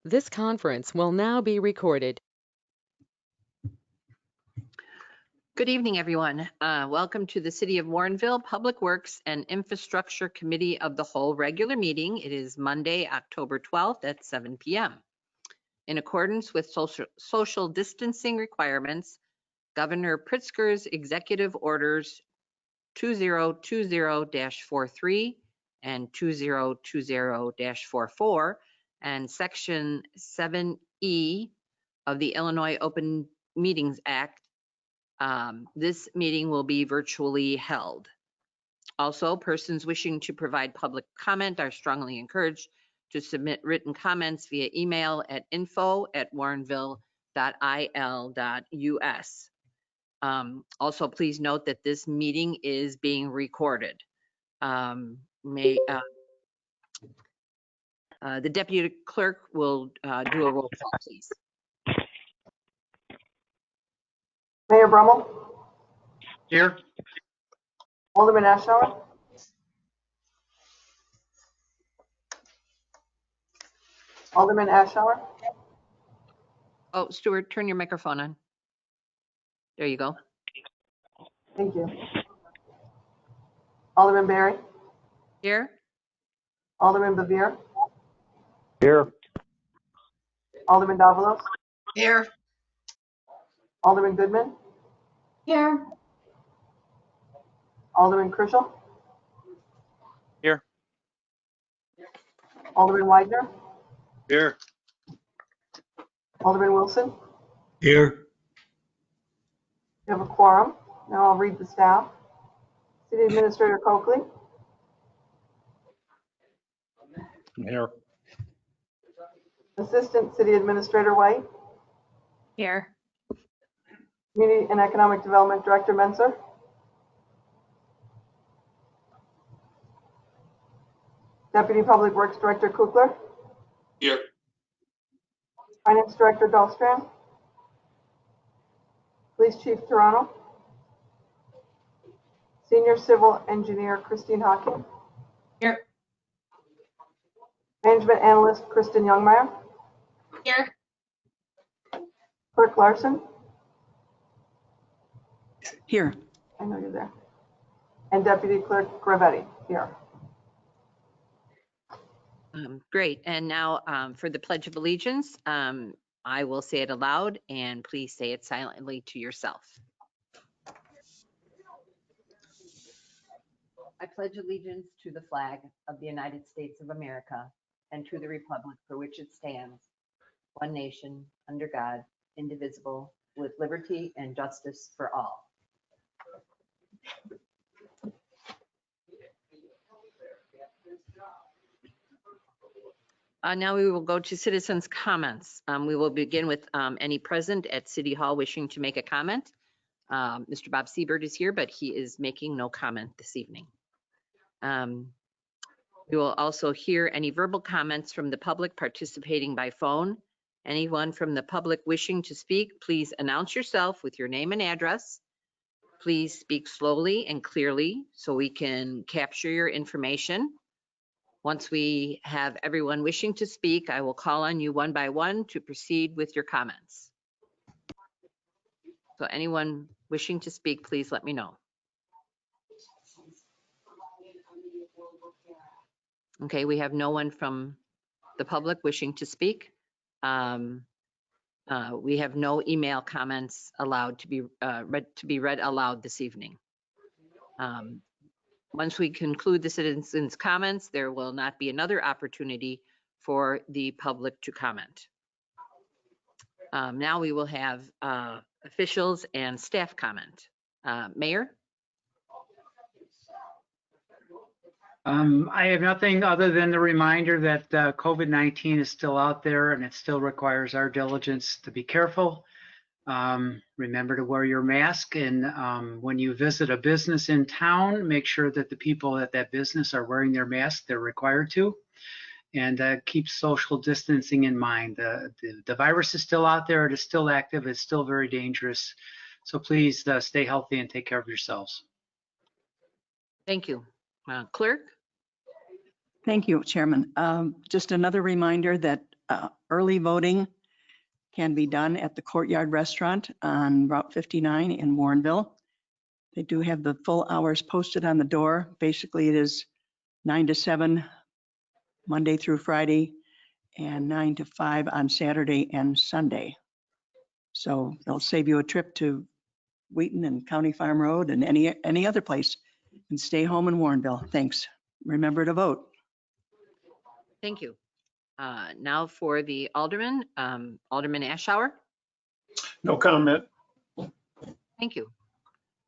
This conference will now be recorded. Good evening, everyone. Welcome to the City of Warrenville Public Works and Infrastructure Committee of the Whole regular meeting. It is Monday, October 12th at 7 p.m. In accordance with social distancing requirements, Governor Pritzker's Executive Orders 2020-43 and 2020-44 and Section 7E of the Illinois Open Meetings Act, this meeting will be virtually held. Also, persons wishing to provide public comment are strongly encouraged to submit written comments via email at info@warrenville.il.us. Also, please note that this meeting is being recorded. The deputy clerk will do a roll call, please. Mayor Brummel? Here. Alderman Ashour? Alderman Ashour? Oh, Stuart, turn your microphone on. There you go. Thank you. Alderman Berry? Here. Alderman Bevere? Here. Alderman Davalos? Here. Alderman Goodman? Here. Alderman Krischel? Here. Alderman Widener? Here. Alderman Wilson? Here. We have a quorum. Now I'll read the staff. City Administrator Coakley? Here. Assistant City Administrator White? Here. Community and Economic Development Director Menser? Deputy Public Works Director Kukler? Here. Finance Director Dahlstrom? Police Chief Toronto? Senior Civil Engineer Christine Hawking? Here. Management Analyst Kristen Youngmeyer? Here. Clerk Larson? Here. I know you're there. And Deputy Clerk Gravetti here. Great. And now for the Pledge of Allegiance, I will say it aloud and please say it silently to yourself. I pledge allegiance to the flag of the United States of America and to the republic for which it stands, one nation, under God, indivisible, with liberty and justice for all. Now we will go to citizens' comments. We will begin with any present at City Hall wishing to make a comment. Mr. Bob Siebert is here, but he is making no comment this evening. We will also hear any verbal comments from the public participating by phone. Anyone from the public wishing to speak, please announce yourself with your name and address. Please speak slowly and clearly so we can capture your information. Once we have everyone wishing to speak, I will call on you one by one to proceed with your comments. So anyone wishing to speak, please let me know. Okay, we have no one from the public wishing to speak. We have no email comments allowed to be read aloud this evening. Once we conclude the citizens' comments, there will not be another opportunity for the public to comment. Now we will have officials and staff comment. Mayor? I have nothing other than the reminder that COVID-19 is still out there and it still requires our diligence to be careful. Remember to wear your mask, and when you visit a business in town, make sure that the people at that business are wearing their mask. They're required to, and keep social distancing in mind. The virus is still out there. It is still active. It's still very dangerous. So please stay healthy and take care of yourselves. Thank you. Clerk? Thank you, Chairman. Just another reminder that early voting can be done at the Courtyard Restaurant on Route 59 in Warrenville. They do have the full hours posted on the door. Basically, it is 9 to 7, Monday through Friday, and 9 to 5 on Saturday and Sunday. So they'll save you a trip to Wheaton and County Farm Road and any other place, and stay home in Warrenville. Thanks. Remember to vote. Thank you. Now for the alderman, Alderman Ashour. No comment. Thank you.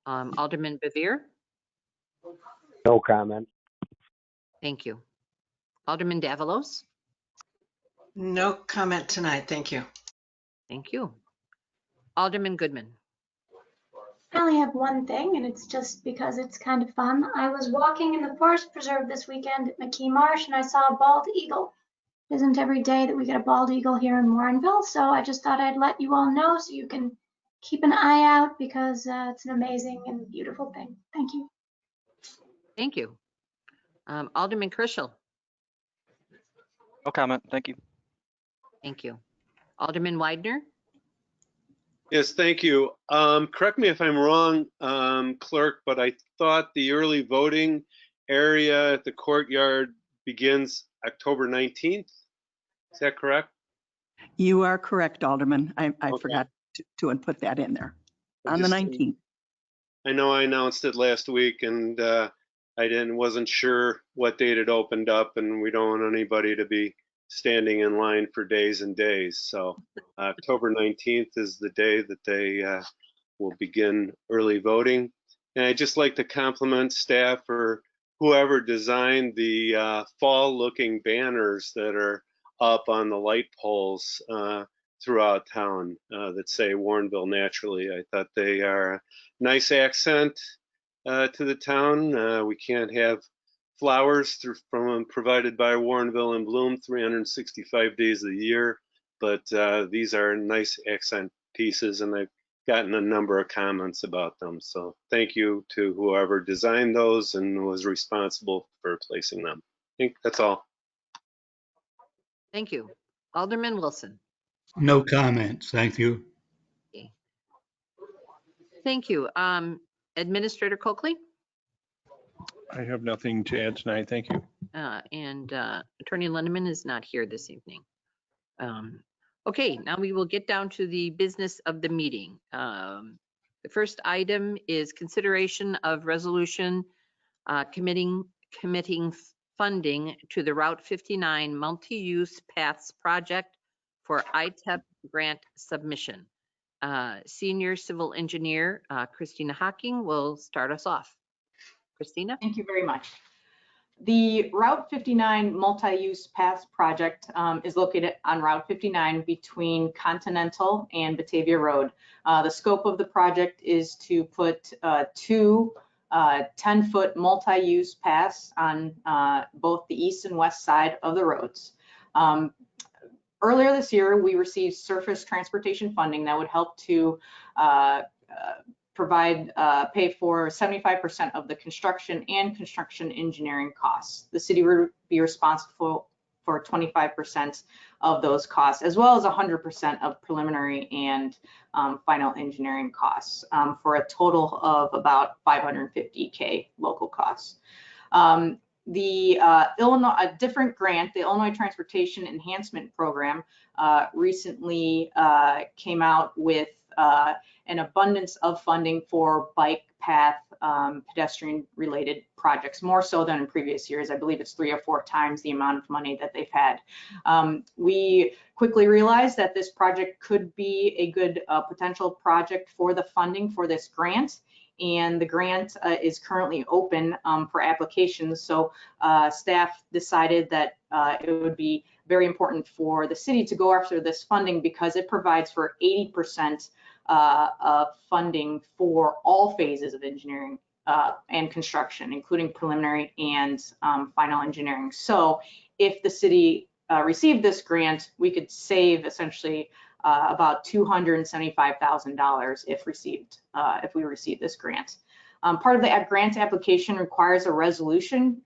Alderman Bevere. No comment. Thank you. Alderman Davalos. No comment tonight, thank you. Thank you. Alderman Goodman. I only have one thing, and it's just because it's kind of fun. I was walking in the Forest Preserve this weekend at McKee Marsh, and I saw a bald eagle. It isn't every day that we get a bald eagle here in Warrenville, so I just thought I'd let you all know so you can keep an eye out, because it's an amazing and beautiful thing. Thank you. Thank you. Alderman Kerschel. No comment. Thank you. Thank you. Alderman Widener. Yes, thank you. Correct me if I'm wrong, clerk, but I thought the early voting area at the courtyard begins October 19th. Is that correct? You are correct, Alderman. I Okay. forgot to put that in there. On the 19th. I know I announced it last week, and wasn't sure what date it opened up, and we don't want anybody to be standing in line for days and days. So October 19th is the day that they will begin early voting. And I'd just like to compliment staff or whoever designed the fall-looking banners that are up on the light poles throughout town that say Warrenville Naturally. I thought they are a nice accent to the town. We can't have flowers provided by Warrenville in bloom 365 days a year, but these are nice accent pieces, and I've gotten a number of comments about them. So thank you to whoever designed those and was responsible for placing them. I think that's all. Thank you. Alderman Wilson. No comments, thank you. Okay. Thank you. Administrator Coakley. I have nothing to add tonight, thank you. And Attorney Lindeman is not here this evening. Okay, now we will get down to the business of the meeting. The first item is consideration of resolution committing funding to the Route 59 multi-use paths project for ITEP grant submission. Senior Civil Engineer Christina Hocking will start us off. Christina? Thank you very much. The Route 59 multi-use paths project is located on Route 59 between Continental and Batavia Road. The scope of the project is to put two 10-foot multi-use paths on both the east and west side of the roads. Earlier this year, we received surface transportation funding that would help to pay for 75% of the construction and construction engineering costs. The city would be responsible for 25% of those costs, as well as 100% of preliminary and final engineering costs, for a total of about $550K local costs. A different grant, the Illinois Transportation Enhancement Program, recently came out with an abundance of funding for bike path pedestrian related projects, more so than in previous years. I believe it's 3 or 4 times the amount of money that they've had. We quickly realized that this project could be a good potential project for the funding for this grant, and the grant is currently open for applications. So staff decided that it would be very important for the city to go after this funding because it provides for 80% of funding for all phases of engineering and construction, including preliminary and final engineering. So if the city received this grant, we could save essentially about $275,000 if we receive this grant. Part of the grant application requires a resolution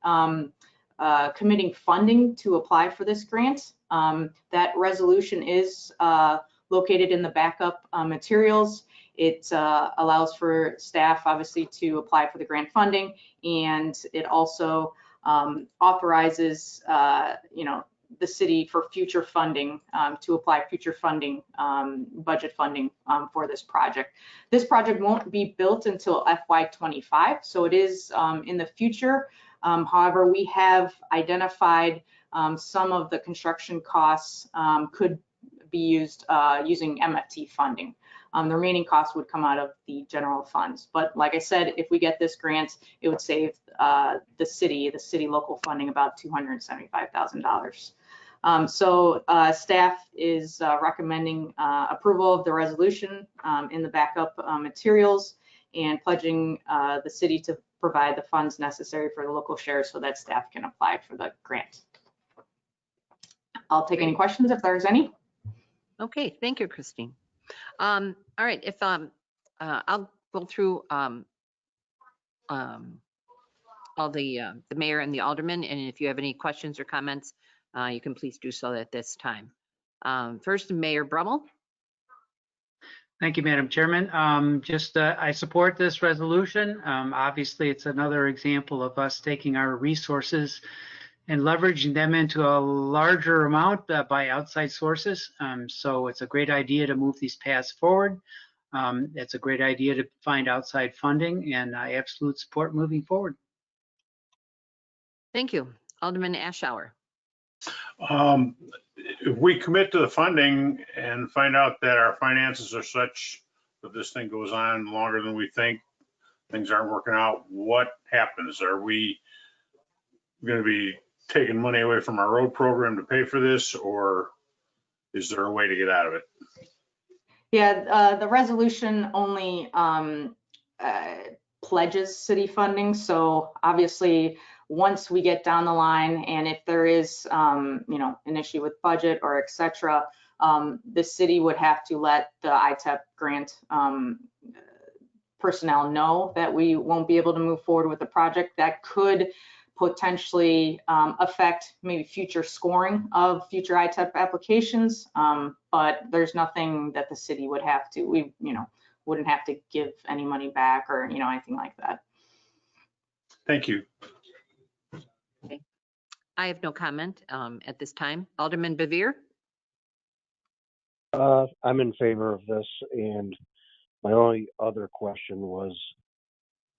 committing funding to apply for this grant. That resolution is located in the backup materials. It allows for staff, obviously, to apply for the grant funding, and it also authorizes, the city for future funding, to apply future funding, budget funding for this project. This project won't be built until FY25, so it is in the future. However, we have identified some of the construction costs could be used using MFT funding. The remaining costs would come out of the general funds. But like I said, if we get this grant, it would save the city local funding about $275,000. So staff is recommending approval of the resolution in the backup materials and pledging the city to provide the funds necessary for the local share so that staff can apply for the grant. I'll take any questions if there's any. Okay, thank you, Christine. All right, if I'll go through all the mayor and the aldermen, and if you have any questions or comments, you can please do so at this time. First, Mayor Brummel. Thank you, Madam Chairman. I support this resolution. Obviously, it's another example of us taking our resources and leveraging them into a larger amount by outside sources. So it's a great idea to move these paths forward. It's a great idea to find outside funding, and I absolutely support moving forward. Thank you. Alderman Ashour. If we commit to the funding and find out that our finances are such that this thing goes on longer than we think, things aren't working out, what happens? Are we going to be taking money away from our road program to pay for this, or is there a way to get out of it? Yeah, the resolution only pledges city funding. So obviously, once we get down the line, and if there is, an issue with budget or et cetera, the city would have to let the ITEP grant personnel know that we won't be able to move forward with the project. That could potentially affect maybe future scoring of future ITEP applications, but there's nothing that the city would have to, we wouldn't have to give any money back or anything like that. Thank you. Okay. I have no comment at this time. Alderman Bevere. I'm in favor of this, and my only other question was,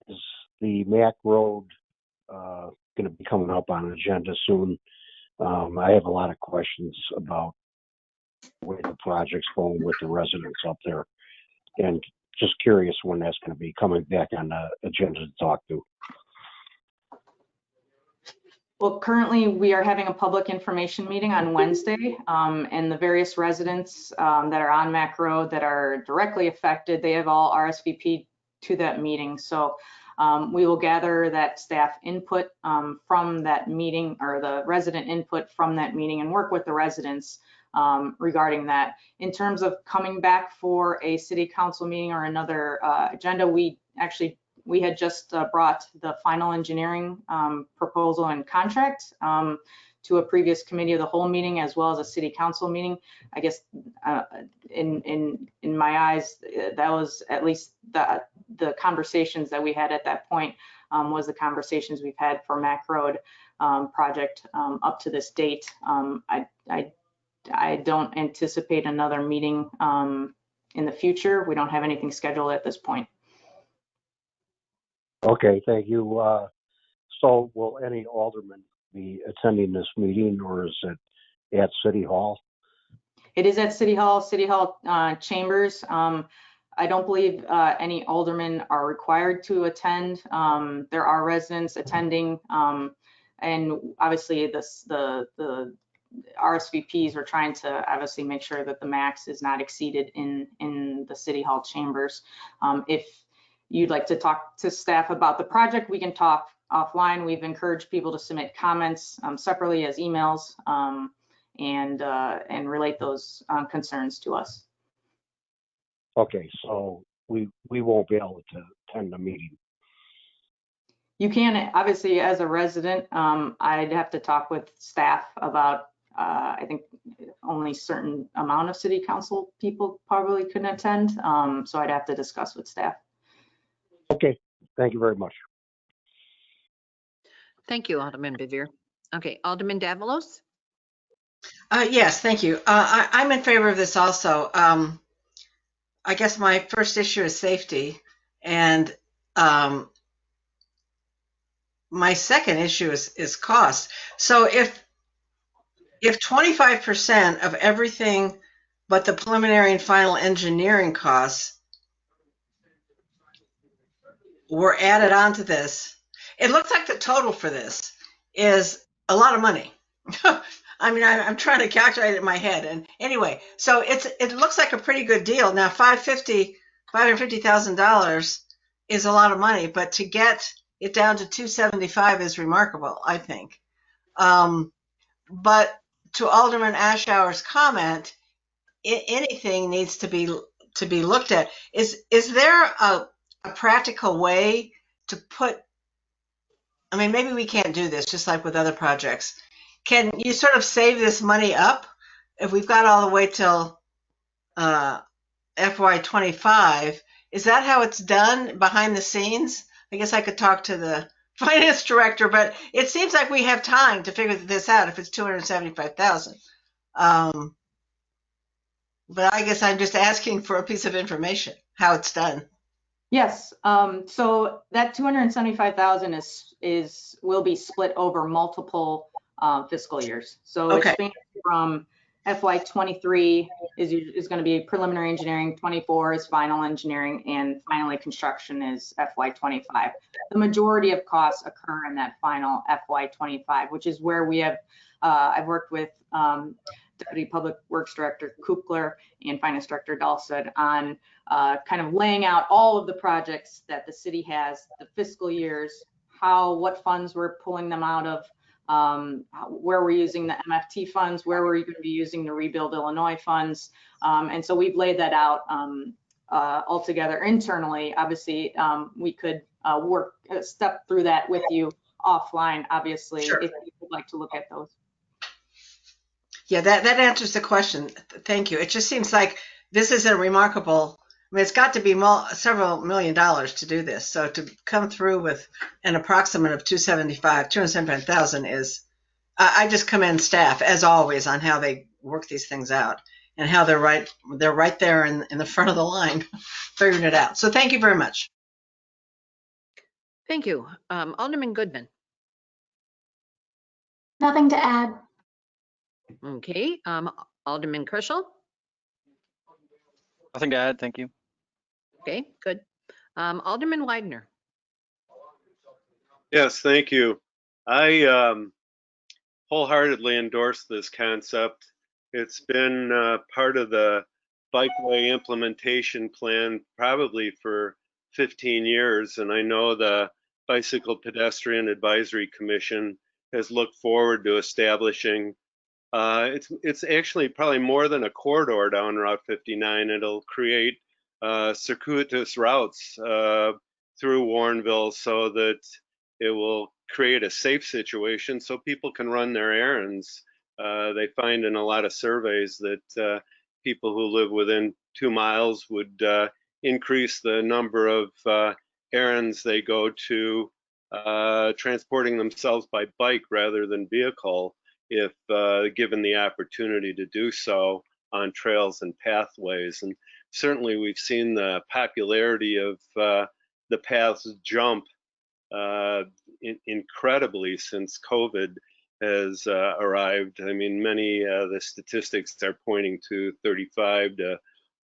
is the Mac Road going to be coming up on an agenda soon? I have a lot of questions about where the project's going with the residents up there, and just curious when that's going to be coming back on the agenda to talk to. Well, currently we are having a public information meeting on Wednesday, and the various residents that are on Mac Road that are directly affected, they have all RSVP'd to that meeting. So we will gather that staff input from that meeting, or the resident input from that meeting, and work with the residents regarding that. In terms of coming back for a city council meeting or another agenda, we had just brought the final engineering proposal and contract to a previous committee of the whole meeting, as well as a city council meeting. I guess in my eyes, that was at least the conversations that we had at that point was the conversations we've had for Mac Road project up to this date. I don't anticipate another meeting in the future. We don't have anything scheduled at this point. Okay, thank you. So will any alderman be attending this meeting, or is it at City Hall? It is at City Hall chambers. I don't believe any aldermen are required to attend. There are residents attending, and obviously the RSVPs are trying to obviously make sure that the max is not exceeded in the City Hall chambers. If you'd like to talk to staff about the project, we can talk offline. We've encouraged people to submit comments separately as emails and relate those concerns to us. Okay, so we won't be able to attend the meeting. You can, obviously, as a resident, I'd have to talk with staff about I think only certain amount of city council people probably couldn't attend. So I'd have to discuss with staff. Okay, thank you very much. Thank you, Alderman Bevere. Okay, Alderman Davalos? Yes, thank you. I'm in favor of this also. I guess my first issue is safety, and my second issue is cost. So if 25% of everything but the preliminary and final engineering costs were added onto this, it looks like the total for this is a lot of money. I mean, I'm trying to calculate it in my head. And anyway, so it looks like a pretty good deal. Now, $550,000 is a lot of money, but to get it down to 275 is remarkable, I think. But to Alderman Ashour's comment, anything needs to be looked at. Is there a practical way to put? I mean, maybe we can't do this, just like with other projects. Can you sort of save this money up if we've got all the way till FY25? Is that how it's done behind the scenes? I guess I could talk to the finance director, but it seems like we have time to figure this out if it's 275,000. But I guess I'm just asking for a piece of information, how it's done. Yes, so that 275,000 will be split over multiple fiscal years. So Okay. it spans from FY23 is going to be preliminary engineering, 24 is final engineering, and finally construction is FY25. The majority of costs occur in that final FY25, which is where we have, I've worked with Deputy Public Works Director Kukler and Finance Director Dalsted on kind of laying out all of the projects that the city has, the fiscal years, what funds we're pulling them out of, where we're using the MFT funds, where we're going to be using the Rebuild Illinois funds. And so we've laid that out all together internally. Obviously, we could step through that with you offline, obviously, Sure. if you would like to look at those. Yeah, that answers the question. Thank you. It just seems like this is a remarkable, I mean, it's got to be several $1 million to do this. So to come through with an approximate of 275,000 is, I just commend staff as always on how they work these things out and how they're right there in the front of the line figuring it out. So thank you very much. Thank you. Alderman Goodman. Nothing to add. Okay, Alderman Kerschel. Nothing to add, thank you. Okay, good. Alderman Widener. Yes, thank you. I wholeheartedly endorse this concept. It's been part of the bikeway implementation plan probably for 15 years, and I know the Bicycle Pedestrian Advisory Commission has looked forward to establishing it's actually probably more than a corridor down Route 59. It'll create circuitous routes through Warrenville so that it will create a safe situation so people can run their errands. They find in a lot of surveys that people who live within 2 miles would increase the number of errands they go to transporting themselves by bike rather than vehicle, if given the opportunity to do so on trails and pathways. And certainly we've seen the popularity of the paths jump incredibly since COVID has arrived. I mean, many the statistics are pointing to 35 to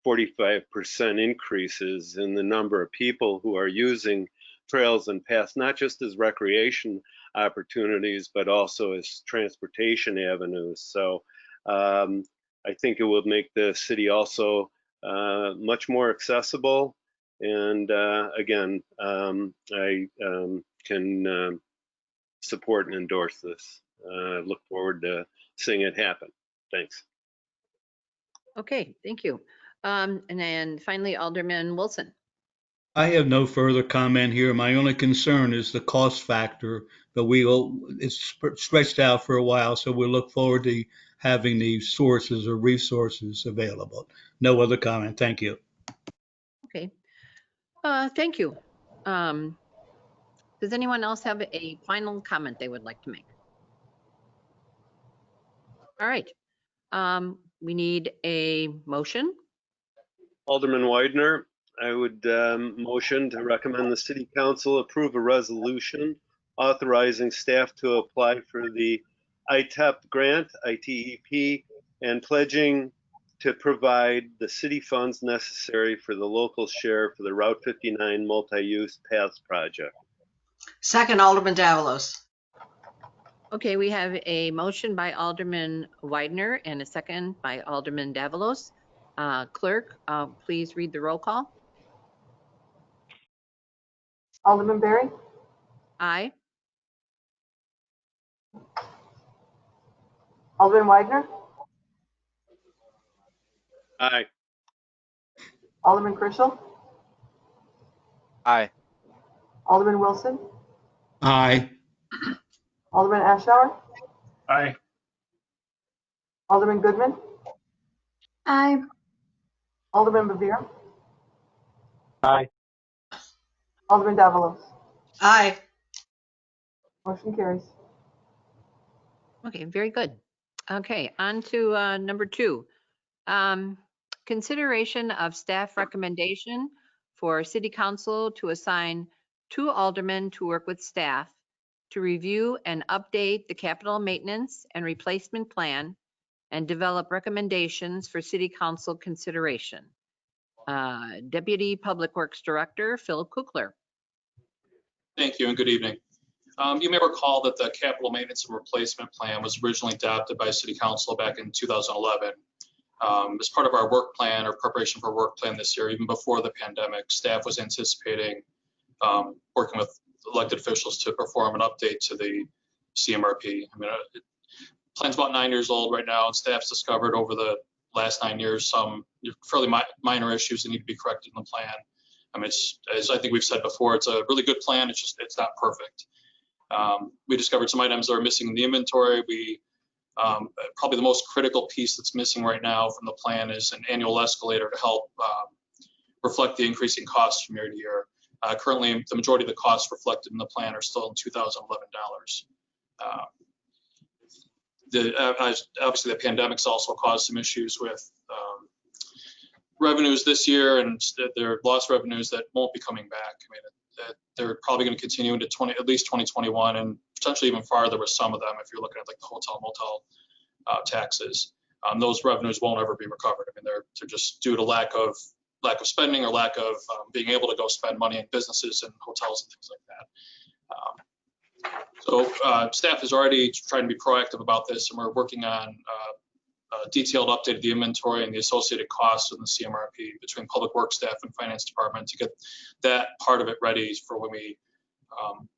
45% increases in the number of people who are using trails and paths, not just as recreation opportunities, but also as transportation avenues. So I think it will make the city also much more accessible. And again, I can support and endorse this. Look forward to seeing it happen. Thanks. Okay, thank you. And then finally, Alderman Wilson. I have no further comment here. My only concern is the cost factor, but it's stretched out for a while, so we'll look forward to having the sources or resources available. No other comment. Thank you. Okay. Thank you. Does anyone else have a final comment they would like to make? All right. We need a motion. Alderman Widener, I would motion to recommend the city council approve a resolution authorizing staff to apply for the ITEP grant, ITEP, and pledging to provide the city funds necessary for the local share for the Route 59 multi-use paths project. Second, Alderman Davalos. Okay, we have a motion by Alderman Widener and a second by Alderman Davalos. Clerk, please read the roll call. Alderman Berry, Aye. Alderman Widener, Aye. Alderman Krischel, Aye. Alderman Wilson, Aye. Alderman Ashour, Aye. Alderman Goodman, Aye. Alderman Bevere, Aye. Alderman Davalos. Aye. Motion carries. Okay, very good. Okay, on to number 2. Consideration of staff recommendation for City Council to assign 2 aldermen to work with staff to review and update the capital maintenance and replacement plan and develop recommendations for City Council consideration. Deputy Public Works Director Phil Kukler. Thank you and good evening. You may recall that the capital maintenance and replacement plan was originally adopted by City Council back in 2011. As part of our work plan or preparation for work plan this year, even before the pandemic, staff was anticipating working with elected officials to perform an update to the CMRP. I mean, plan's about 9 years old right now, and staff's discovered over the last 9 years some fairly minor issues that need to be corrected in the plan. I mean, as I think we've said before, it's a really good plan. It's not perfect. We discovered some items that are missing in the inventory. Probably the most critical piece that's missing right now from the plan is an annual escalator to help reflect the increasing costs from year to year. Currently, the majority of the costs reflected in the plan are still in 2011 dollars. Obviously, the pandemic's also caused some issues with revenues this year, and there are lost revenues that won't be coming back. I mean, they're probably going to continue into at least 2021, and potentially even farther with some of them. If you're looking at like the hotel motel taxes, those revenues won't ever be recovered. I mean, they're just due to lack of spending or lack of being able to go spend money in businesses and hotels and things like that. So staff is already trying to be proactive about this, and we're working on a detailed update of the inventory and the associated costs in the CMRP between Public Works staff and Finance Department to get that part of it ready for when we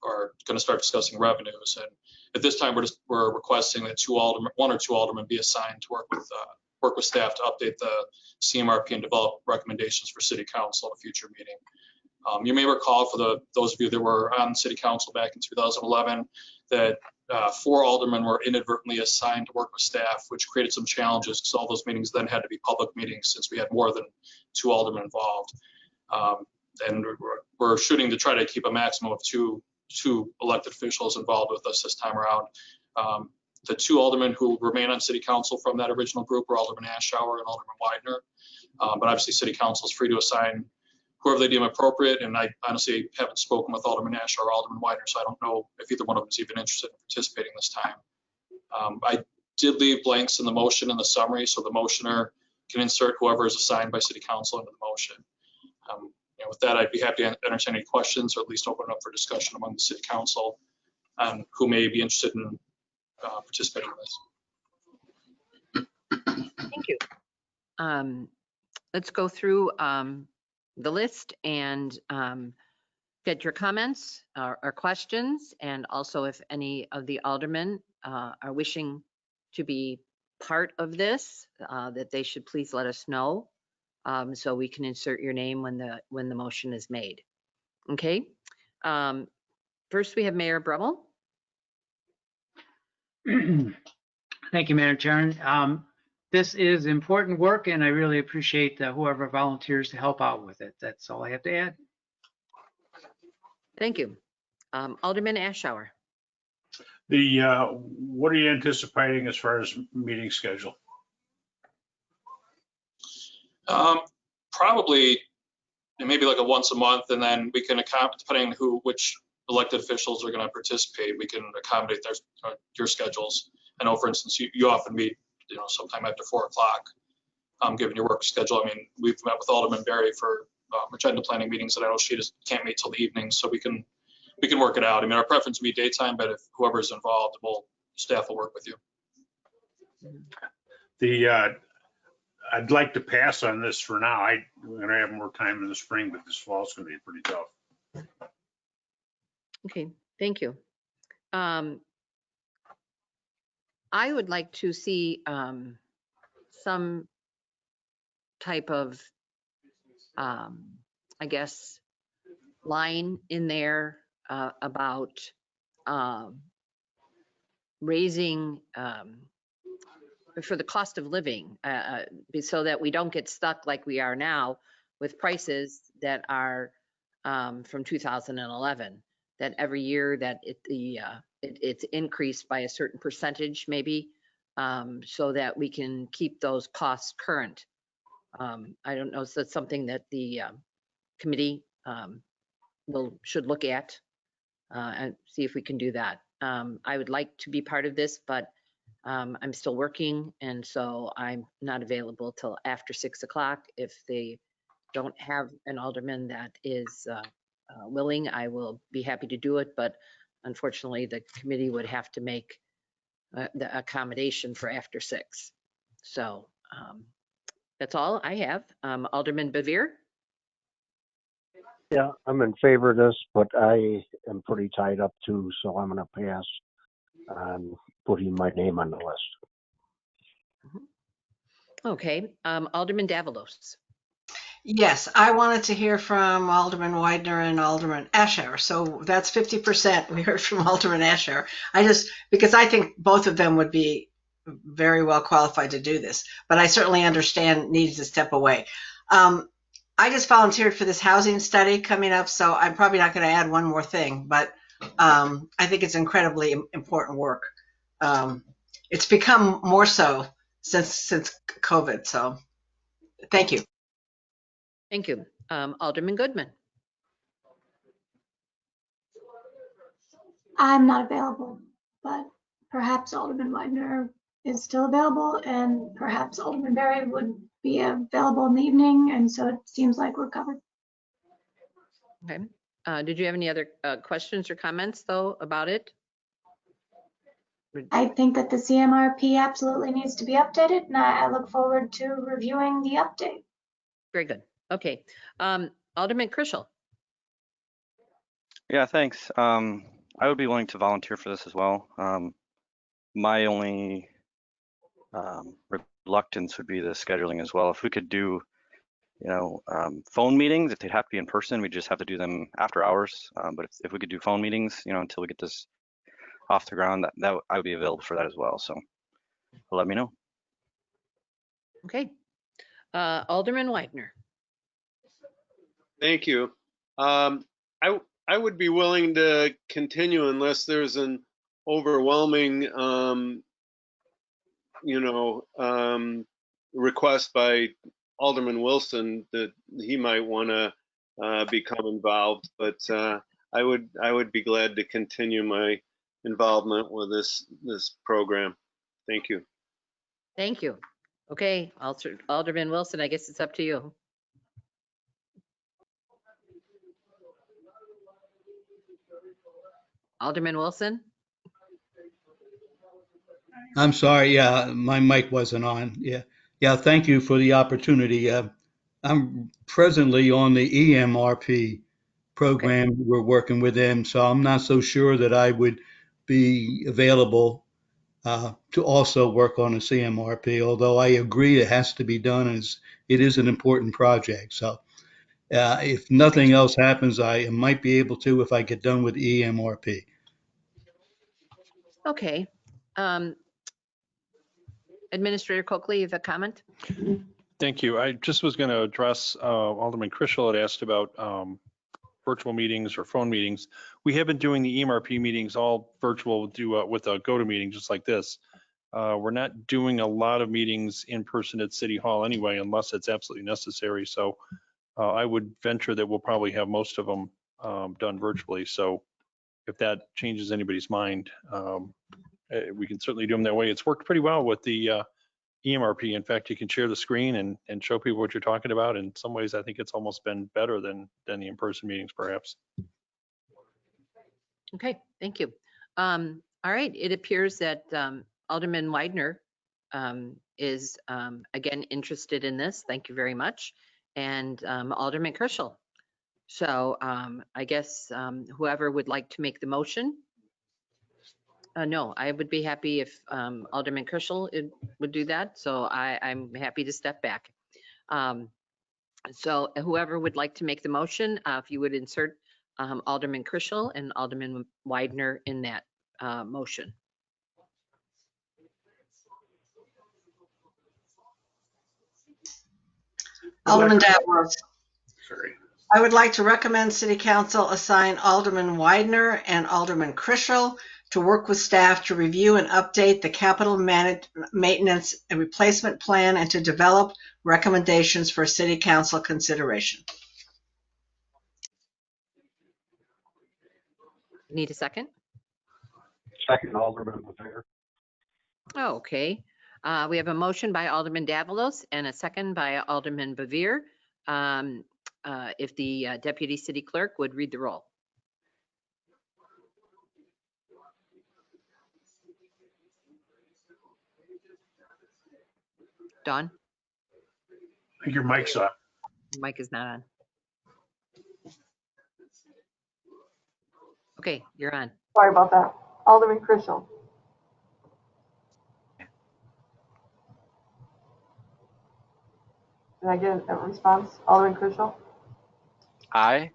are going to start discussing revenues. And at this time, we're requesting that 1 or 2 aldermen be assigned to work with staff to update the CMRP and develop recommendations for City Council at a future meeting. You may recall, for those of you that were on City Council back in 2011, that 4 aldermen were inadvertently assigned to work with staff, which created some challenges because all those meetings then had to be public meetings since we had more than 2 aldermen involved. And we're shooting to try to keep a maximum of two elected officials involved with us this time around. The 2 aldermen who remain on City Council from that original group are Alderman Ashour and Alderman Widener. But obviously, City Council is free to assign whoever they deem appropriate. And I honestly haven't spoken with Alderman Ashour or Alderman Widener, so I don't know if either one of them is even interested in participating this time. I did leave blanks in the motion and the summary, so the motioner can insert whoever is assigned by City Council into the motion. With that, I'd be happy to entertain any questions or at least open it up for discussion among the City Council on who may be interested in participating in this. Thank you. Let's go through the list and get your comments or questions, and also if any of the aldermen are wishing to be part of this, that they should please let us know so we can insert your name when the motion is made. Okay. First, we have Mayor Brumel. Thank you, Madam Chairman. This is important work, and I really appreciate whoever volunteers to help out with it. That's all I have to add. Thank you. Alderman Ashour. What are you anticipating as far as meeting schedule? Probably maybe like a once a month, and then we can accommodate, depending on which elected officials are going to participate, we can accommodate your schedules. I know, for instance, you often meet, sometime after 4 o'clock, given your work schedule. I mean, we've met with Alderman Berry for agenda planning meetings, and I know she just can't meet till the evening, so we can work it out. I mean, our preference would be daytime, but if whoever's involved, staff will work with you. I'd like to pass on this for now. We're going to have more time in the spring, but this fall is going to be pretty tough. Okay, thank you. I would like to see some type of, I guess, line in there about raising for the cost of living, so that we don't get stuck like we are now with prices that are from 2011. That every year that it's increased by a certain percentage, maybe, so that we can keep those costs current. I don't know, so it's something that the committee should look at and see if we can do that. I would like to be part of this, but I'm still working, and so I'm not available till after 6 o'clock. If they don't have an alderman that is willing, I will be happy to do it, but unfortunately, the committee would have to make the accommodation for after 6. So that's all I have. Alderman Bevere? Yeah, I'm in favor of this, but I am pretty tied up too, so I'm going to pass on putting my name on the list. Okay, Alderman Davalos. Yes, I wanted to hear from Alderman Widener and Alderman Ashour. So that's 50%. We heard from Alderman Ashour. Because I think both of them would be very well qualified to do this, but I certainly understand needing to step away. I just volunteered for this housing study coming up, so I'm probably not going to add one more thing, but I think it's incredibly important work. It's become more so since COVID, so thank you. Thank you. Alderman Goodman. I'm not available, but perhaps Alderman Widener is still available, and perhaps Alderman Berry would be available in the evening, and so it seems like we're covered. Okay. Did you have any other questions or comments, though, about it? I think that the CMRP absolutely needs to be updated, and I look forward to reviewing the update. Very good. Okay. Alderman Krischel. Yeah, thanks. I would be willing to volunteer for this as well. My only reluctance would be the scheduling as well. If we could do, phone meetings, if they'd have to be in person, we just have to do them after hours. But if we could do phone meetings, until we get this off the ground, that I would be available for that as well. So let me know. Okay. Alderman Widener. Thank you. I would be willing to continue unless there's an overwhelming, request by Alderman Wilson that he might want to become involved. But I would be glad to continue my involvement with this program. Thank you. Thank you. Okay, Alderman Wilson, I guess it's up to you. Alderman Wilson? I'm sorry, yeah, my mic wasn't on. Yeah, thank you for the opportunity. I'm presently on the EMRP program. Okay. We're working with them, so I'm not so sure that I would be available to also work on the CMRP, although I agree it has to be done, and it is an important project. So if nothing else happens, I might be able to if I get done with EMRP. Okay. Administrator Coakley, you have a comment? Thank you. I just was going to address Alderman Krischel had asked about virtual meetings or phone meetings. We have been doing the EMRP meetings all virtual with a GoToMeeting just like this. We're not doing a lot of meetings in person at City Hall anyway, unless it's absolutely necessary. So I would venture that we'll probably have most of them done virtually. So if that changes anybody's mind, we can certainly do them that way. It's worked pretty well with the EMRP. In fact, you can share the screen and show people what you're talking about. In some ways, I think it's almost been better than the in-person meetings, perhaps. Okay, thank you. All right, it appears that Alderman Widener is again interested in this. Thank you very much. And Alderman Kerschel. So I guess whoever would like to make the motion. No, I would be happy if Alderman Kerschel would do that. So I'm happy to step back. So whoever would like to make the motion, if you would insert Alderman Kerschel and Alderman Widener in that motion. Alderman Davalos. Sorry. I would like to recommend City Council assign Alderman Widener and Alderman Krischel to work with staff to review and update the capital maintenance and replacement plan and to develop recommendations for City Council consideration. Need a second? Second, Alderman Bavir. Oh, okay. We have a motion by Alderman Davalos and a second by Alderman Bavir. If the Deputy City Clerk would read the roll. Dawn? I think your mic's up. Mic is not on. Okay, you're on. Sorry about that. Alderman Krischel. Did I get a response? Alderman Krischel? Aye.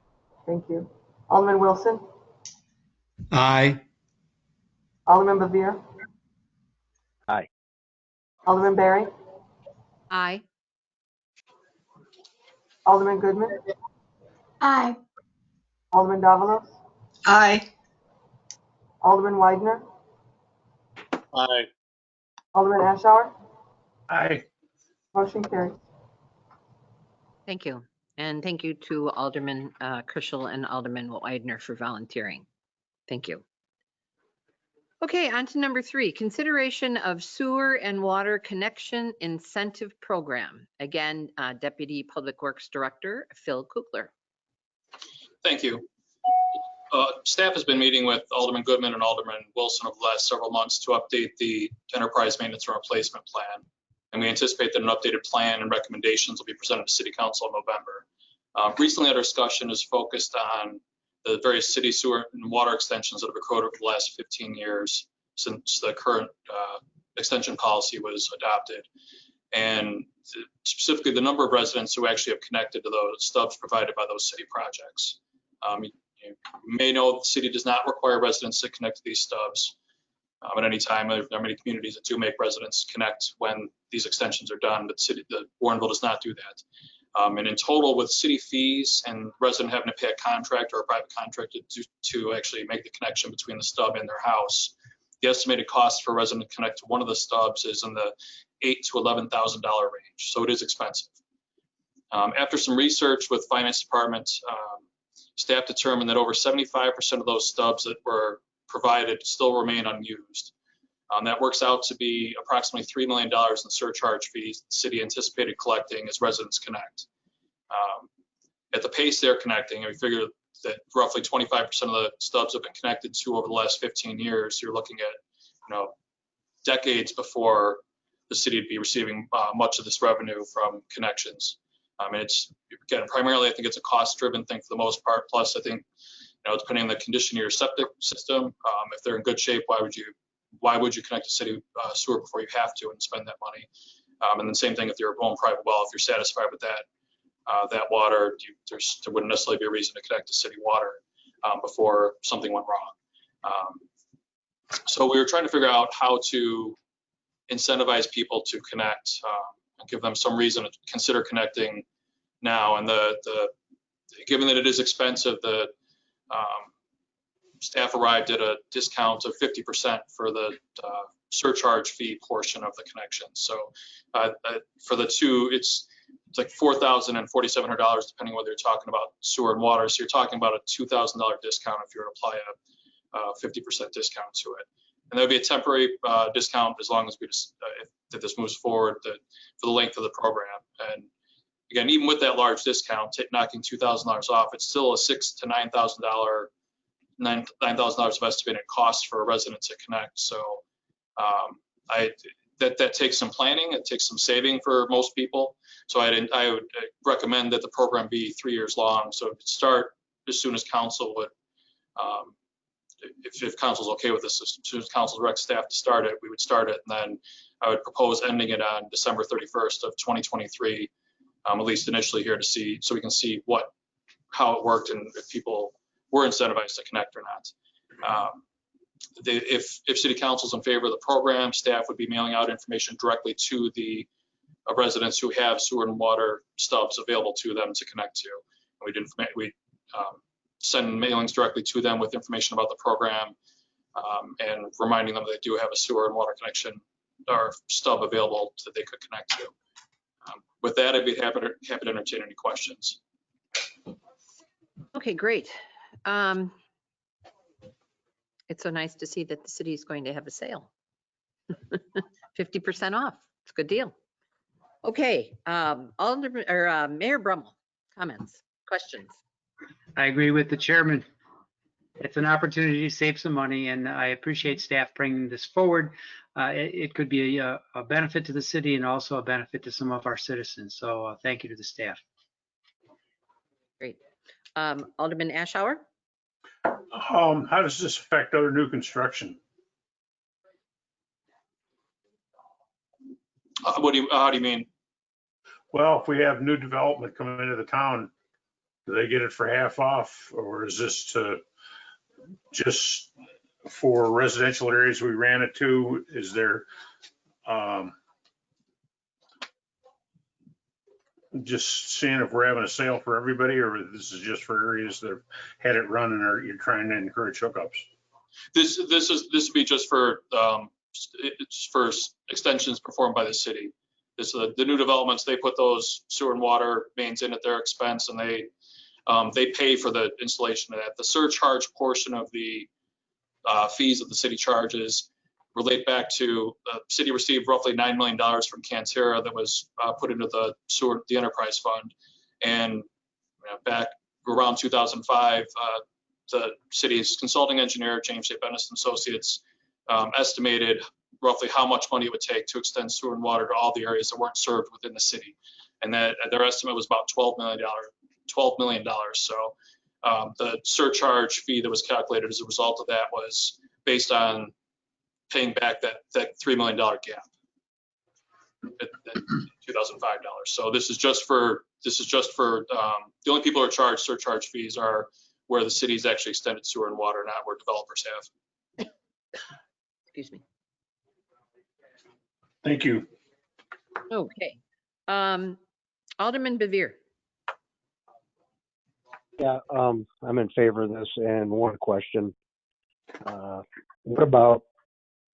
Thank you. Alderman Wilson? Aye. Alderman Bavir? Aye. Alderman Barry? Aye. Alderman Goodman? Aye. Alderman Davalos? Aye. Alderman Widener? Aye. Alderman Ashour? Aye. Motion carries. Thank you. And thank you to Alderman Kerschel and Alderman Widener for volunteering. Thank you. Okay, on to number 3, consideration of sewer and water connection incentive program. Again, Deputy Public Works Director, Phil Kukler. Thank you. Staff has been meeting with Alderman Goodman and Alderman Wilson over the last several months to update the enterprise maintenance and replacement plan. And we anticipate that an updated plan and recommendations will be presented to City Council in November. Recently, our discussion is focused on the various city sewer and water extensions that have occurred over the last 15 years since the current extension policy was adopted. And specifically the number of residents who actually have connected to those stubs provided by those city projects. You may know the city does not require residents to connect to these stubs at any time. There are many communities that do make residents connect when these extensions are done, but Warrenville does not do that. And in total, with city fees and resident having to pay a contractor or a private contractor to actually make the connection between the stub and their house, the estimated cost for a resident to connect to one of the stubs is in the $8,000 to $11,000 range. So it is expensive. After some research with Finance Department, staff determined that over 75% of those stubs that were provided still remain unused. That works out to be approximately $3 million in surcharge fees the city anticipated collecting as residents connect. At the pace they're connecting, and we figure that roughly 25% of the stubs have been connected to over the last 15 years. You're looking at, decades before the city would be receiving much of this revenue from connections. And it's, again, primarily I think it's a cost-driven thing for the most part. Plus, I think, depending on the condition of your septic system, if they're in good shape, why would you connect to city sewer before you have to and spend that money? And the same thing if you're a own private well, if you're satisfied with that water, there wouldn't necessarily be a reason to connect to city water before something went wrong. So we were trying to figure out how to incentivize people to connect and give them some reason to consider connecting now. And given that it is expensive, the staff arrived at a discount of 50% for the surcharge fee portion of the connection. So for the two, it's like $4,000 and $4,700, depending whether you're talking about sewer and water. So you're talking about a $2,000 discount if you were to apply a 50% discount to it. And that would be a temporary discount as long as we just, if this moves forward for the length of the program. And again, even with that large discount, knocking $2,000 off, it's still a $6,000 to $9,000 of estimated cost for a resident to connect. So that takes some planning. It takes some saving for most people. So I would recommend that the program be 3 years long. So start as soon as council would, if council's okay with this, as soon as council directs staff to start it, we would start it. And then I would propose ending it on December 31st of 2023, at least initially here to see, so we can see how it worked and if people were incentivized to connect or not. If city council's in favor of the program, staff would be mailing out information directly to the residents who have sewer and water stubs available to them to connect to. And we'd send mailings directly to them with information about the program and reminding them they do have a sewer and water connection or stub available that they could connect to. With that, I'd be happy to entertain any questions. Okay, great. It's so nice to see that the city is going to have a sale. 50% off. It's a good deal. Okay, Mayor Brummel, comments, questions? I agree with the chairman. It's an opportunity to save some money, and I appreciate staff bringing this forward. It could be a benefit to the city and also a benefit to some of our citizens. So thank you to the staff. Great. Alderman Ashour? How does this affect other new construction? How do you mean? Well, if we have new development coming into the town, do they get it for half off, or is this just for residential areas we ran it to? Is there just seeing if we're having a sale for everybody, or this is just for areas that have had it run and you're trying to encourage hookups? This would be just for extensions performed by the city. The new developments, they put those sewer and water mains in at their expense, and they pay for the installation of that. The surcharge portion of the fees that the city charges relate back to the city received roughly $9 million from Cantera that was put into the enterprise fund. And back around 2005, the city's consulting engineer, James J. Bennis and Associates, estimated roughly how much money it would take to extend sewer and water to all the areas that weren't served within the city. And that their estimate was about $12 million. So the surcharge fee that was calculated as a result of that was based on paying back that $3 million gap at $2005. So this is just for the only people who are charged surcharge fees are where the city's actually extended sewer and water, not where developers have. Excuse me. Thank you. Okay. Alderman Bevere. Yeah, I'm in favor of this. And one question, what about,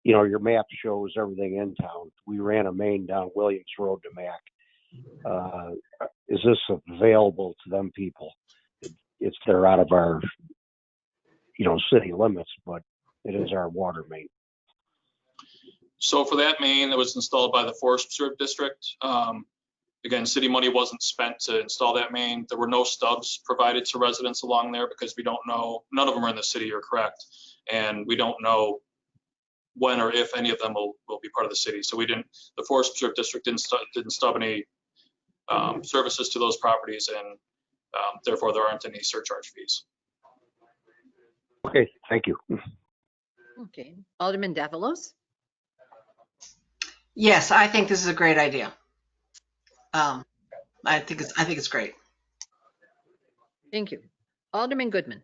your map shows everything in town. We ran a main down Williams Road to Mac. Is this available to them people? They're out of our, city limits, but it is our water main. So for that main that was installed by the Forest Preserve District, again, city money wasn't spent to install that main. There were no stubs provided to residents along there because we don't know, none of them are in the city, you're correct. And we don't know when or if any of them will be part of the city. So the Forest Preserve District didn't stub any services to those properties, and therefore there aren't any surcharge fees. Okay, thank you. Okay. Alderman Davalos? Yes, I think this is a great idea. I think it's great. Thank you. Alderman Goodman?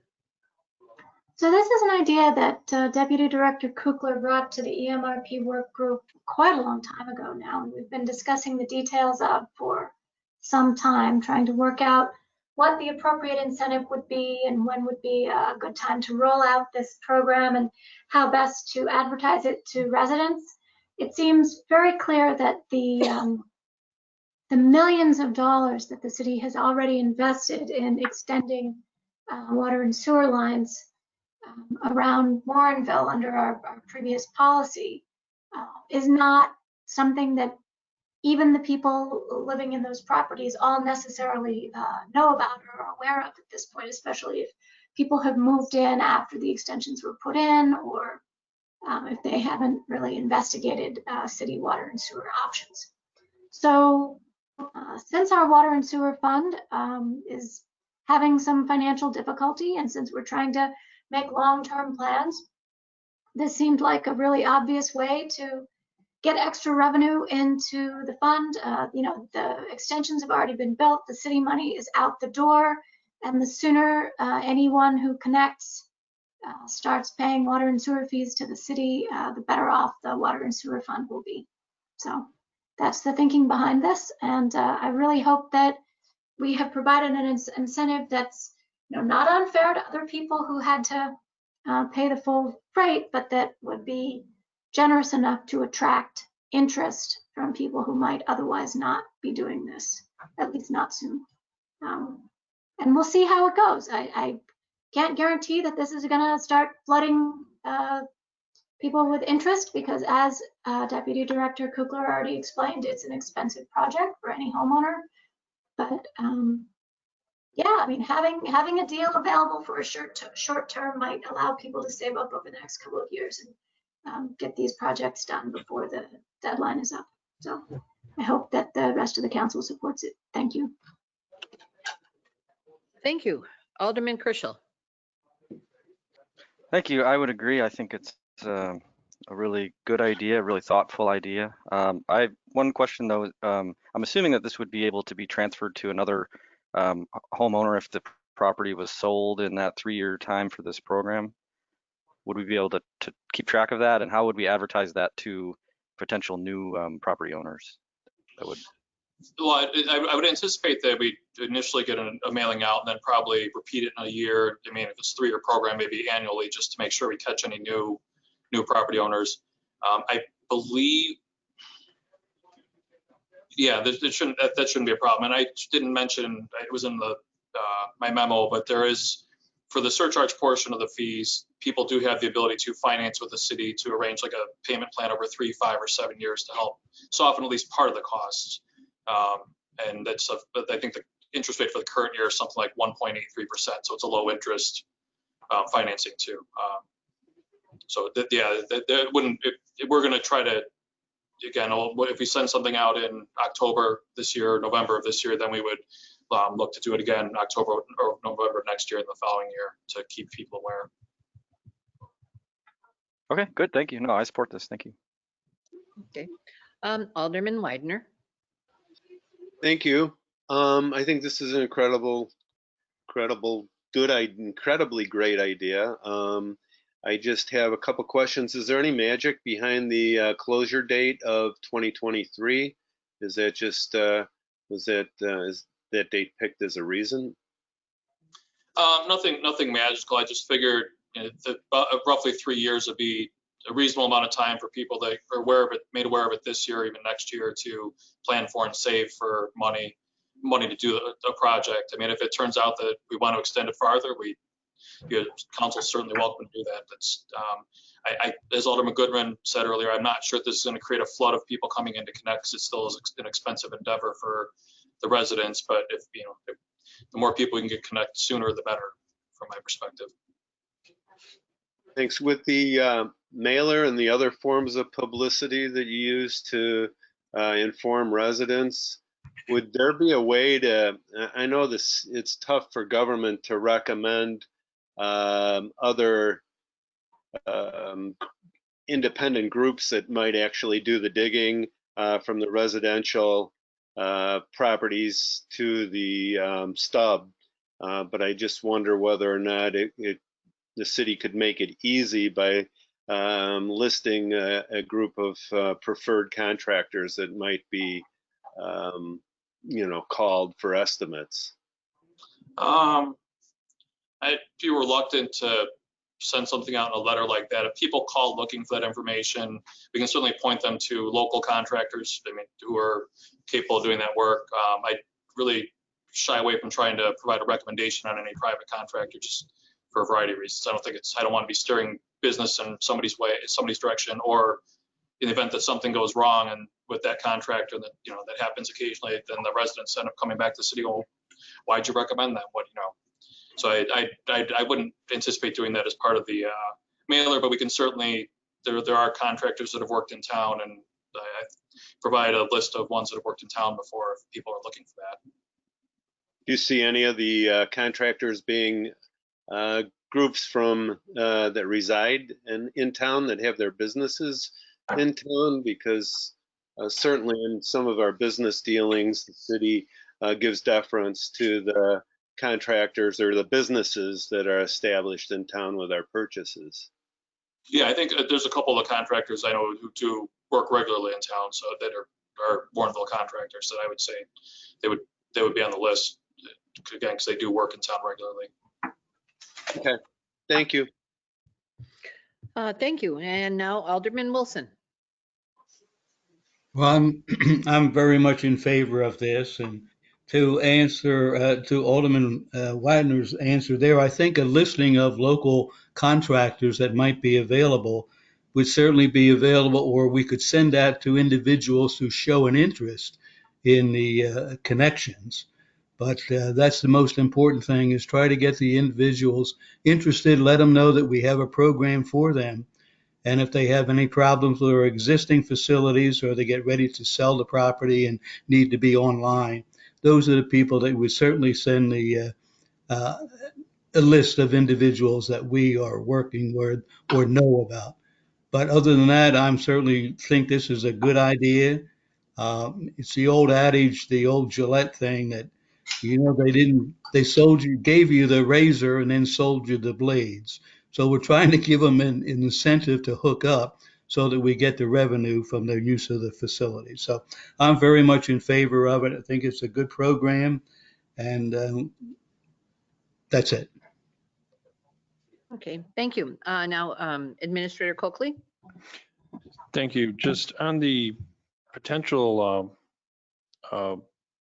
So this is an idea that Deputy Director Kukler brought to the EMRP work group quite a long time ago now. We've been discussing the details of for some time, trying to work out what the appropriate incentive would be and when would be a good time to roll out this program and how best to advertise it to residents. It seems very clear that the millions of dollars that the city has already invested in extending water and sewer lines around Warrenville under our previous policy is not something that even the people living in those properties all necessarily know about or are aware of at this point, especially if people have moved in after the extensions were put in, or if they haven't really investigated city water and sewer options. So since our water and sewer fund is having some financial difficulty, and since we're trying to make long-term plans, this seemed like a really obvious way to get extra revenue into the fund. You know, the extensions have already been built, the city money is out the door, and the sooner anyone who connects starts paying water and sewer fees to the city, the better off the water and sewer fund will be. So that's the thinking behind this, and I really hope that we have provided an incentive that's, you know, not unfair to other people who had to pay the full freight, but that would be generous enough to attract interest from people who might otherwise not be doing this, at least not soon. And we'll see how it goes. I can't guarantee that this is going to start flooding people with interest, because as Deputy Director Kukler already explained, it's an expensive project for any homeowner. But yeah, I mean, having a deal available for a short term might allow people to save up over the next couple of years and get these projects done before the deadline is up. So I hope that the rest of the council supports it. Thank you. Thank you. Alderman Krischel. Thank you. I would agree. I think it's a really good idea, a really thoughtful idea. I have one question though. I'm assuming that this would be able to be transferred to another homeowner if the property was sold in that 3-year time for this program. Would we be able to keep track of that, and how would we advertise that to potential new property owners? That would. Well, I would anticipate that we initially get a mailing out and then probably repeat it in a year. I mean, if it's a 3-year program, maybe annually, just to make sure we catch any new property owners. I believe, yeah, that shouldn't be a problem. And I didn't mention, it was in the my memo, but there is, for the surcharge portion of the fees, people do have the ability to finance with the city to arrange like a payment plan over 3, 5, or 7 years to help soften at least part of the costs. And that's, I think the interest rate for the current year is something like 1.83%. So it's a low interest financing too. So that wouldn't, if we're going to try to, again, if we send something out in October this year, November of this year, then we would look to do it again in October or November next year and the following year to keep people aware. Okay, good. Thank you. No, I support this. Thank you. Okay. Alderman Widener. Thank you. I think this is an incredibly great idea. I just have a couple questions. Is there any magic behind the closure date of 2023? Is that just is that date picked as a reason? Nothing magical. I just figured, you know, that roughly 3 years would be a reasonable amount of time for people that are made aware of it this year, even next year, to plan for and save for money to do a project. I mean, if it turns out that we want to extend it farther, council's certainly welcome to do that. That's as Alderman Goodman said earlier, I'm not sure this is going to create a flood of people coming in to connect, because it still is an expensive endeavor for the residents. But if the more people we can get connected sooner, the better, from my perspective. Thanks. With the mailer and the other forms of publicity that you use to inform residents, would there be a way to, I know it's tough for government to recommend other independent groups that might actually do the digging from the residential properties to the stub, but I just wonder whether or not it the city could make it easy by listing a group of preferred contractors that might be, called for estimates. I'd be reluctant to send something out in a letter like that. If people call looking for that information, we can certainly point them to local contractors, who are capable of doing that work. I really shy away from trying to provide a recommendation on any private contractor, just for a variety of reasons. I don't want to be steering business in somebody's direction, or in the event that something goes wrong and with that contractor, that happens occasionally, then the residents end up coming back to the city. Well, why'd you recommend that? So I wouldn't anticipate doing that as part of the mailer, but we can certainly, there are contractors that have worked in town, and I provide a list of ones that have worked in town before if people are looking for that. Do you see any of the contractors being groups from that reside in town that have their businesses in town? Because certainly in some of our business dealings, the city gives deference to the contractors or the businesses that are established in town with our purchases. Yeah, I think there's a couple of contractors I know who do work regularly in town, so that are Warrenville contractors that I would say they would be on the list, again, because they do work in town regularly. Okay, thank you. Thank you. And now Alderman Wilson. Well, I'm very much in favor of this, and to answer to Alderman Wagner's answer there, I think a listing of local contractors that might be available would certainly be available, or we could send that to individuals who show an interest in the connections. But that's the most important thing, is try to get the individuals interested, let them know that we have a program for them. And if they have any problems with their existing facilities, or they get ready to sell the property and need to be online, those are the people that would certainly send a list of individuals that we are working with or know about. But other than that, I'm certainly think this is a good idea. It's the old adage, the old Gillette thing, that they gave you the razor and then sold you the blades. So we're trying to give them an incentive to hook up so that we get the revenue from their use of the facility. So I'm very much in favor of it. I think it's a good program, and that's it. Okay, thank you. Now, Administrator Coakley. Thank you. Just on the potential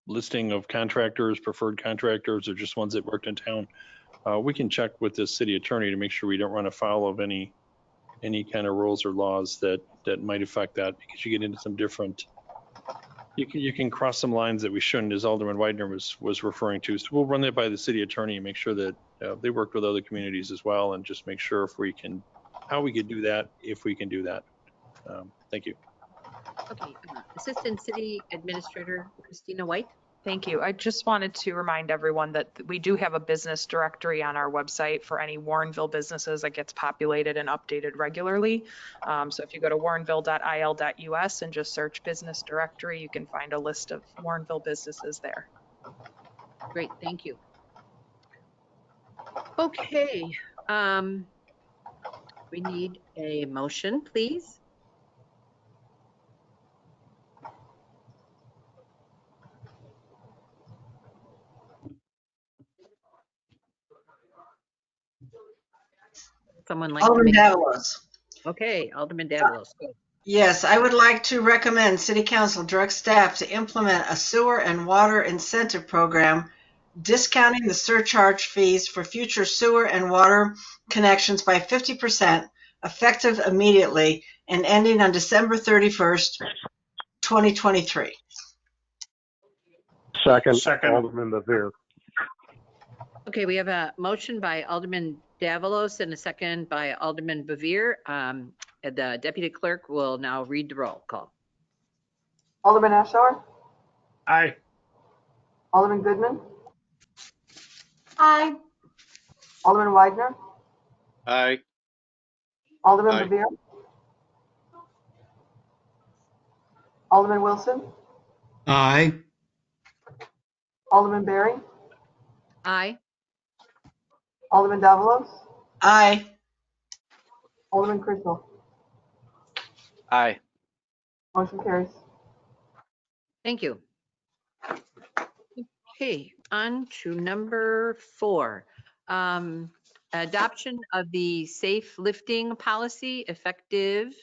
listing of contractors, preferred contractors, or just ones that worked in town, we can check with the city attorney to make sure we don't run afoul of any kind of rules or laws that might affect that, because you get into some different, you can cross some lines that we shouldn't, as Alderman Widener was referring to. So we'll run that by the city attorney and make sure that they worked with other communities as well, and just make sure how we could do that, if we can do that. Thank you. Okay, Assistant City Administrator Christina White. Thank you. I just wanted to remind everyone that we do have a business directory on our website for any Warrenville businesses that gets populated and updated regularly. So if you go to warrenville.il.us and just search business directory, you can find a list of Warrenville businesses there. Great, thank you. Okay, we need a motion, please. Someone like Alderman Davalos. Okay, Alderman Davalos. Yes, I would like to recommend City Council direct staff to implement a sewer and water incentive program, discounting the surcharge fees for future sewer and water connections by 50%, effective immediately and ending on December 31st, 2023. Second. Alderman Bevere. Okay, we have a motion by Alderman Davalos and a second by Alderman Bevere. The Deputy Clerk will now read the roll call. Alderman Ashour? Aye. Alderman Goodman? Aye. Alderman Widener? Aye. Alderman Aye. Bevere? Alderman Wilson? Aye. Alderman Berry? Aye. Alderman Davalos? Aye. Alderman Crisell. Aye. Motion carries. Thank you. Okay, on to number 4. Adoption of the safe lifting policy effective,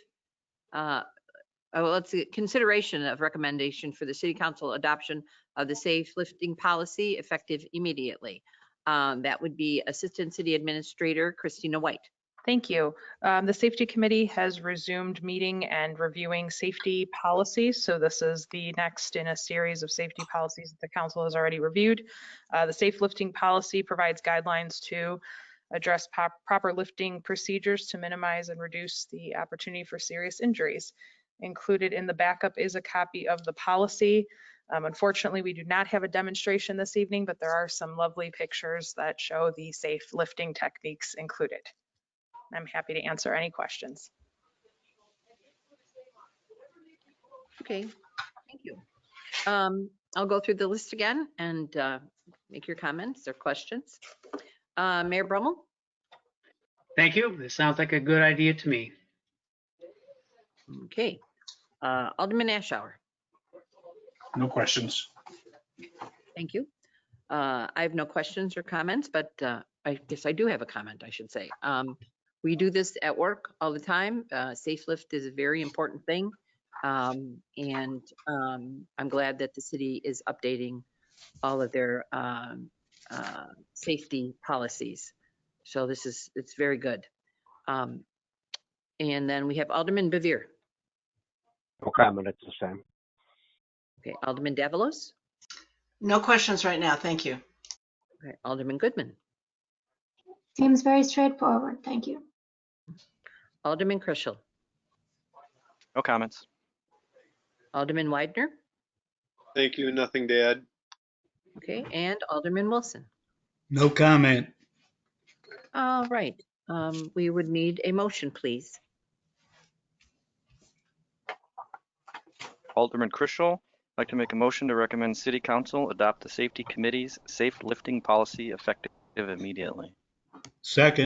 let's see, consideration of recommendation for the city council adoption of the safe lifting policy effective immediately. That would be Assistant City Administrator Christina White. Thank you. The Safety Committee has resumed meeting and reviewing safety policies. So this is the next in a series of safety policies that the council has already reviewed. The safe lifting policy provides guidelines to address proper lifting procedures to minimize and reduce the opportunity for serious injuries. Included in the backup is a copy of the policy. Unfortunately, we do not have a demonstration this evening, but there are some lovely pictures that show the safe lifting techniques included. I'm happy to answer any questions. Okay, thank you. I'll go through the list again and make your comments or questions. Mayor Brummel? Thank you. This sounds like a good idea to me. Okay. Alderman Ashour? No questions. Thank you. I have no questions or comments, but I guess I do have a comment, I should say. We do this at work all the time. Safe lift is a very important thing. I'm glad that the city is updating all of their safety policies. So it's very good. And then we have Alderman Bevere. No comment at this time. Okay, Alderman Davalos. No questions right now. Thank you. Okay, Alderman Goodman. Seems very straightforward. Thank you. Alderman Crisell. No comments. Alderman Widener. Thank you. Nothing to add. Okay, and Alderman Wilson. No comment. All right. We would need a motion, please. Alderman Crisell, I'd like to make a motion to recommend City Council adopt the Safety Committee's safe lifting policy effective immediately. Second.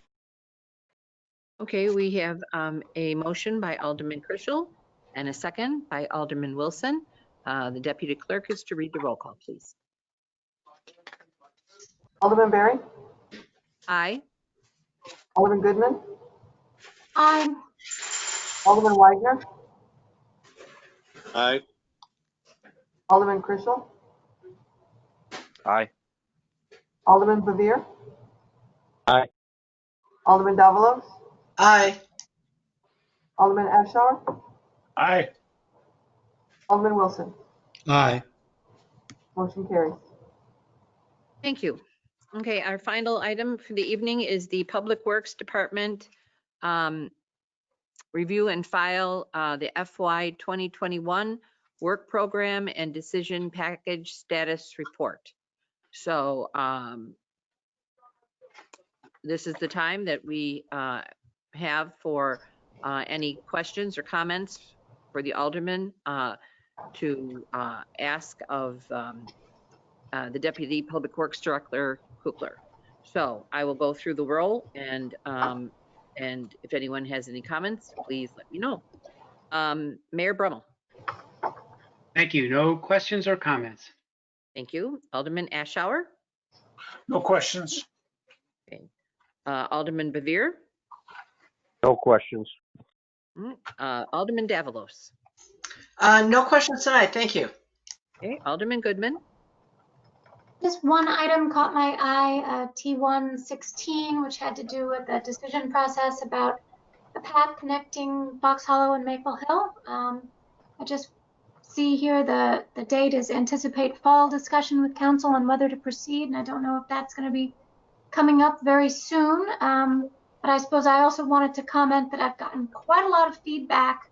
Okay, we have a motion by Alderman Crisell and a second by Alderman Wilson. The deputy clerk is to read the roll call, please. Alderman Berry. Aye. Alderman Goodman. Aye. Alderman Widener. Aye. Alderman Crisell. Aye. Alderman Bevere. Aye. Alderman Davalos. Aye. Alderman Ashour. Aye. Alderman Wilson. Aye. Motion carries. Thank you. Okay, our final item for the evening is the Public Works Department review and file the FY 2021 work program and decision package status report. So this is the time that we have for any questions or comments for the alderman to ask of the Deputy Public Works Director Kukler. So I will go through the roll and if anyone has any comments, please let me know. Mayor Brummel. Thank you. No questions or comments. Thank you. Alderman Ashour. No questions. Okay. Alderman Bevere. No questions. Alderman Davalos. No questions tonight. Thank you. Okay. Alderman Goodman. Just one item caught my eye, T116, which had to do with the decision process about the path connecting Fox Hollow and Maple Hill. I just see here the date is anticipate fall discussion with council on whether to proceed, and I don't know if that's going to be coming up very soon. But I suppose I also wanted to comment that I've gotten quite a lot of feedback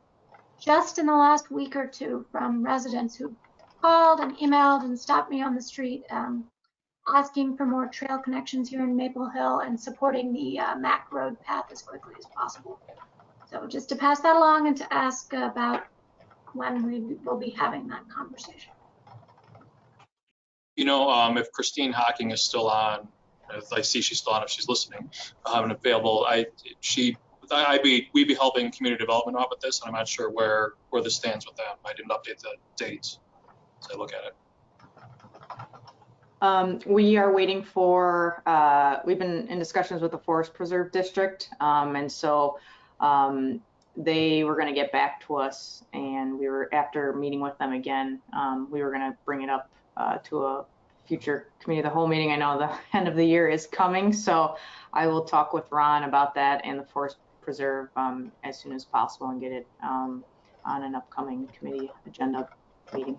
just in the last week or two from residents who called and emailed and stopped me on the street asking for more trail connections here in Maple Hill and supporting the Mac Road path as quickly as possible. So just to pass that along and to ask about when we will be having that conversation. You know, if Christine Hocking is still on, As I see she's still on, if she's listening, and available, we'd be helping community development out with this, and I'm not sure where this stands with them. I didn't update the dates as I look at it. We are waiting for, we've been in discussions with the Forest Preserve District, and so they were going to get back to us, and we were, after meeting with them again, we were going to bring it up to a future committee of the whole meeting. I know the end of the year is coming, so I will talk with Ron about that and the Forest Preserve as soon as possible and get it on an upcoming committee agenda meeting.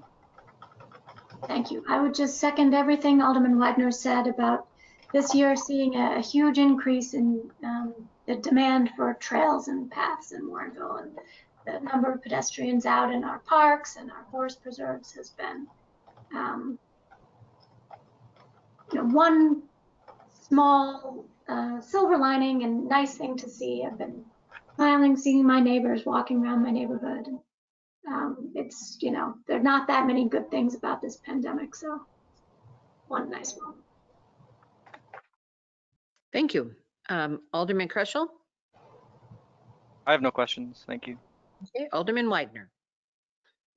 Thank you. I would just second everything Alderman Widener said about this year seeing a huge increase in the demand for trails and paths in Warrenville, and the number of pedestrians out in our parks and our forest preserves has been one small silver lining and nice thing to see. I've been smiling, seeing my neighbors walking around my neighborhood. It's, there are not that many good things about this pandemic, so one nice one. Thank you. Alderman Kreshel? I have no questions. Thank you. Okay, Alderman Widener.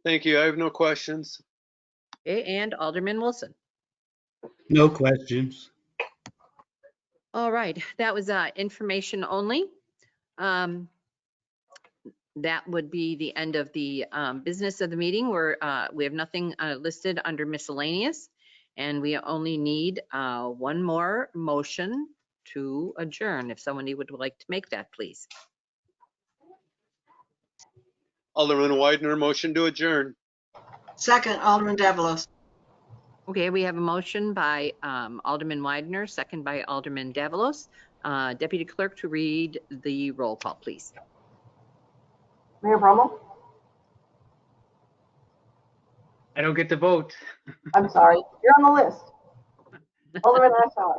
Thank you. I have no questions. Okay, and Alderman Wilson. No questions. All right, that was information only. That would be the end of the business of the meeting. We have nothing listed under miscellaneous, and we only need one more motion to adjourn. If somebody would like to make that, please. Alderman Widener, motion to adjourn. Second, Alderman Davalos. Okay, we have a motion by Alderman Widener, second by Alderman Davalos. Deputy Clerk to read the roll call, please. Mayor Brummel? I don't get to vote. I'm sorry, you're on the list. Alderman Ashaw.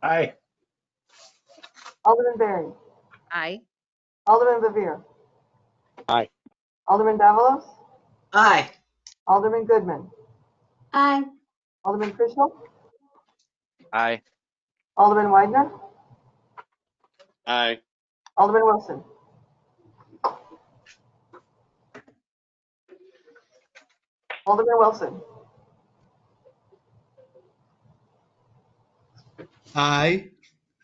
Aye. Alderman Berry. Aye. Alderman Bevere. Aye. Alderman Davalos. Aye. Alderman Goodman. Aye. Alderman Krishel. Aye. Alderman Widener. Aye. Alderman Wilson. Alderman Wilson. Aye.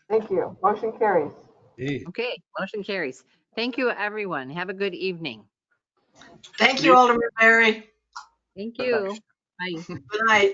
Thank you. Motion carries. Hey. Okay, motion carries. Thank you, everyone. Have a good evening. Thank you, Alderman Berry. Thank you. Bye. Good night.